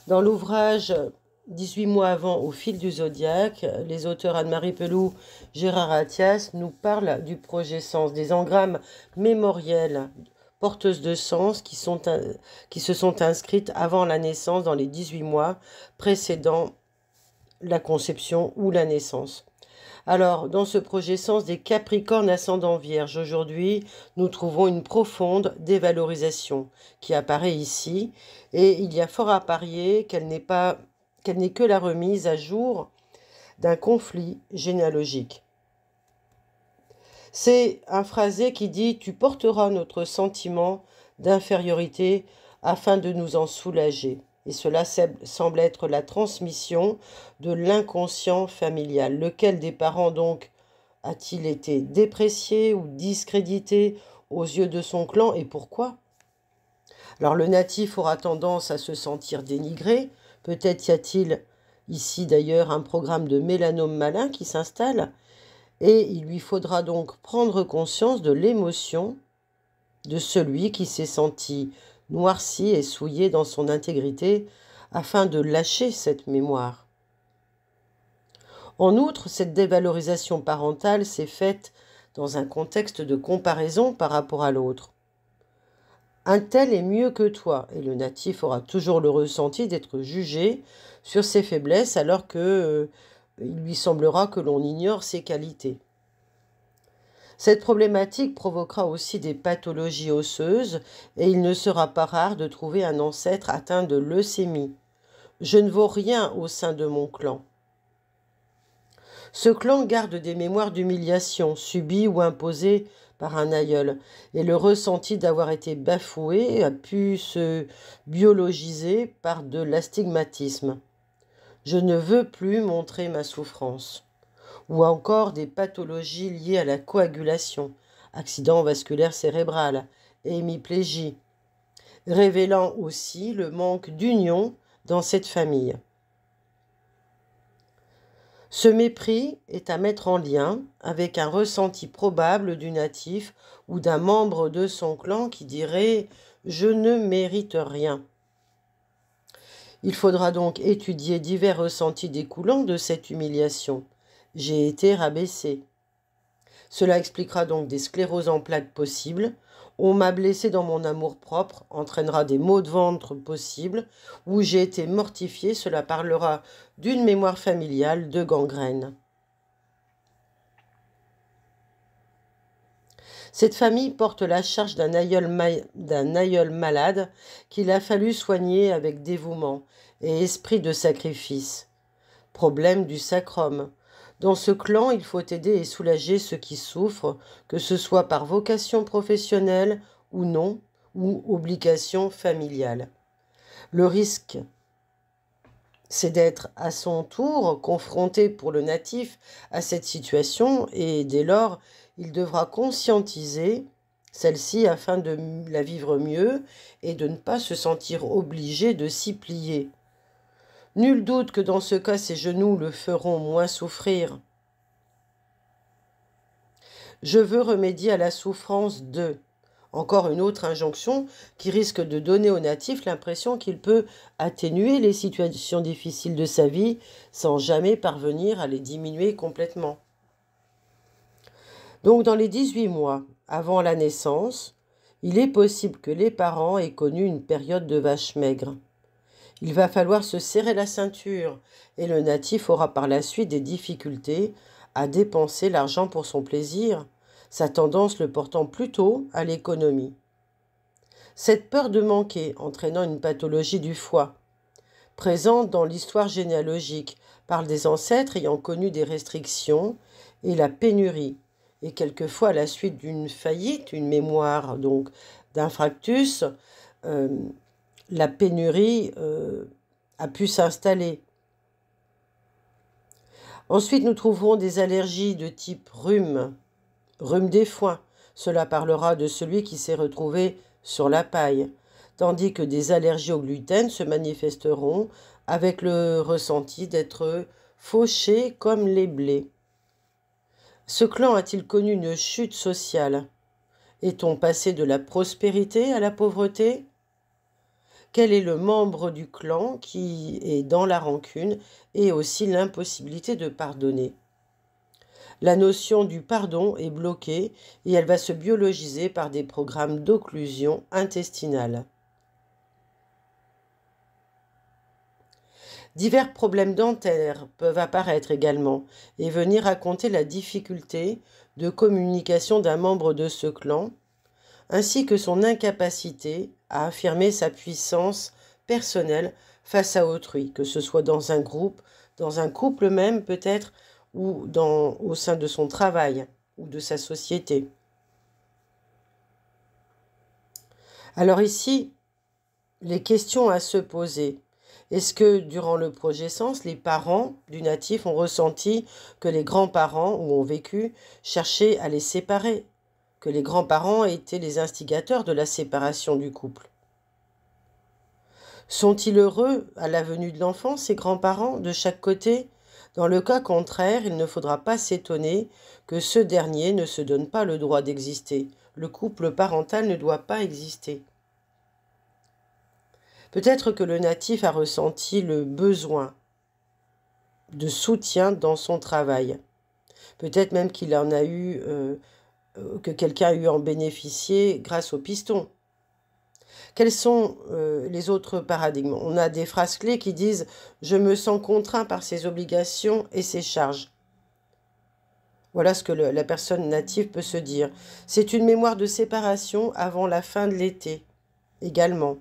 Dans l'ouvrage 18 mois avant, au fil du zodiaque, les auteurs Anne-Marie Peloux, Gérard Attias nous parlent du projet sens, des engrammes mémoriels porteuses de sens qui se sont inscrites avant la naissance dans les 18 mois précédant la conception ou la naissance. Alors, dans ce projet sens des Capricornes ascendant Vierge, aujourd'hui, nous trouvons une profonde dévalorisation qui apparaît ici, et il y a fort à parier qu'elle n'est que la remise à jour d'un conflit généalogique. C'est un phrasé qui dit « Tu porteras notre sentiment d'infériorité afin de nous en soulager ». Et cela semble être la transmission de l'inconscient familial. Lequel des parents donc a-t-il été déprécié ou discrédité aux yeux de son clan et pourquoi? Alors le natif aura tendance à se sentir dénigré. Peut-être y a-t-il ici d'ailleurs un programme de mélanome malin qui s'installe. Et il lui faudra donc prendre conscience de l'émotion de celui qui s'est senti noirci et souillé dans son intégrité afin de lâcher cette mémoire. En outre, cette dévalorisation parentale s'est faite dans un contexte de comparaison par rapport à l'autre. Un tel est mieux que toi, et le natif aura toujours le ressenti d'être jugé sur ses faiblesses alors que il lui semblera que l'on ignore ses qualités. Cette problématique provoquera aussi des pathologies osseuses et il ne sera pas rare de trouver un ancêtre atteint de leucémie. Je ne vaux rien au sein de mon clan. Ce clan garde des mémoires d'humiliation subies ou imposées par un aïeul et le ressenti d'avoir été bafoué a pu se biologiser par de l'astigmatisme. Je ne veux plus montrer ma souffrance. Ou encore des pathologies liées à la coagulation, accident vasculaire cérébral, hémiplégie, révélant aussi le manque d'union dans cette famille. Ce mépris est à mettre en lien avec un ressenti probable du natif ou d'un membre de son clan qui dirait « je ne mérite rien ». Il faudra donc étudier divers ressentis découlant de cette humiliation. J'ai été rabaissé. Cela expliquera donc des scléroses en plaques possibles. On m'a blessé dans mon amour-propre, entraînera des maux de ventre possibles. Ou j'ai été mortifié, cela parlera d'une mémoire familiale de gangrène. Cette famille porte la charge d'un aïeul malade qu'il a fallu soigner avec dévouement et esprit de sacrifice. Problème du sacrum. Dans ce clan, il faut aider et soulager ceux qui souffrent, que ce soit par vocation professionnelle ou non, ou obligation familiale. Le risque, c'est d'être à son tour confronté pour le natif à cette situation et dès lors, il devra conscientiser celle-ci afin de la vivre mieux et de ne pas se sentir obligé de s'y plier. Nul doute que dans ce cas, ses genoux le feront moins souffrir. Je veux remédier à la souffrance de. Encore une autre injonction qui risque de donner au natif l'impression qu'il peut atténuer les situations difficiles de sa vie sans jamais parvenir à les diminuer complètement. Donc dans les 18 mois avant la naissance, il est possible que les parents aient connu une période de vache maigre. Il va falloir se serrer la ceinture et le natif aura par la suite des difficultés à dépenser l'argent pour son plaisir, sa tendance le portant plutôt à l'économie. Cette peur de manquer entraînant une pathologie du foie, présente dans l'histoire généalogique, parle des ancêtres ayant connu des restrictions et la pénurie, et quelquefois à la suite d'une faillite, une mémoire donc d'infarctus, la pénurie a pu s'installer. Ensuite, nous trouverons des allergies de type rhume des foins. Cela parlera de celui qui s'est retrouvé sur la paille, tandis que des allergies au gluten se manifesteront avec le ressenti d'être fauché comme les blés. Ce clan a-t-il connu une chute sociale? Est-on passé de la prospérité à la pauvreté? Quel est le membre du clan qui est dans la rancune et aussi l'impossibilité de pardonner. La notion du pardon est bloquée et elle va se biologiser par des programmes d'occlusion intestinale. Divers problèmes dentaires peuvent apparaître également et venir raconter la difficulté de communication d'un membre de ce clan, ainsi que son incapacité à affirmer sa puissance personnelle face à autrui, que ce soit dans un groupe, dans un couple même peut-être, ou au sein de son travail ou de sa société. Alors ici, les questions à se poser. Est-ce que durant le projet Sens, les parents du natif ont ressenti que les grands-parents ou ont vécu cherchaient à les séparer, que les grands-parents étaient les instigateurs de la séparation du couple? Sont-ils heureux à la venue de l'enfant, ces grands-parents, de chaque côté? Dans le cas contraire, il ne faudra pas s'étonner que ce dernier ne se donne pas le droit d'exister. Le couple parental ne doit pas exister. Peut-être que le natif a ressenti le besoin de soutien dans son travail. Peut-être même qu'il en a eu, que quelqu'un a eu en bénéficier grâce au piston. Quels sont les autres paradigmes? On a des phrases clés qui disent « Je me sens contraint par ses obligations et ses charges ». Voilà ce que la personne native peut se dire. C'est une mémoire de séparation avant la fin de l'été, également.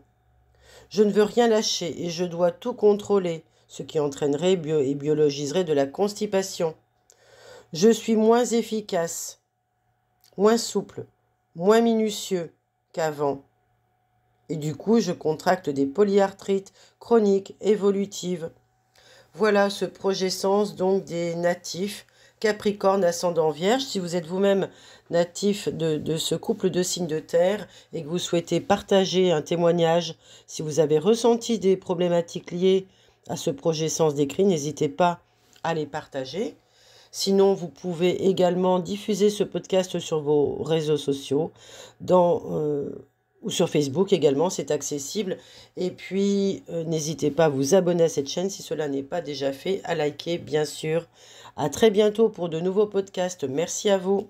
Je ne veux rien lâcher et je dois tout contrôler, ce qui entraînerait et biologiserait de la constipation. Je suis moins efficace, moins souple, moins minutieux qu'avant. Et du coup, je contracte des polyarthrites chroniques évolutives. Voilà ce projet Sens donc des natifs Capricorne ascendant Vierge. Si vous êtes vous-même natif de ce couple de signes de terre et que vous souhaitez partager un témoignage, si vous avez ressenti des problématiques liées à ce projet Sens décrit, n'hésitez pas à les partager. Sinon, vous pouvez également diffuser ce podcast sur vos réseaux sociaux, ou sur Facebook également, c'est accessible. Et puis, n'hésitez pas à vous abonner à cette chaîne si cela n'est pas déjà fait, à liker bien sûr. À très bientôt pour de nouveaux podcasts. Merci à vous.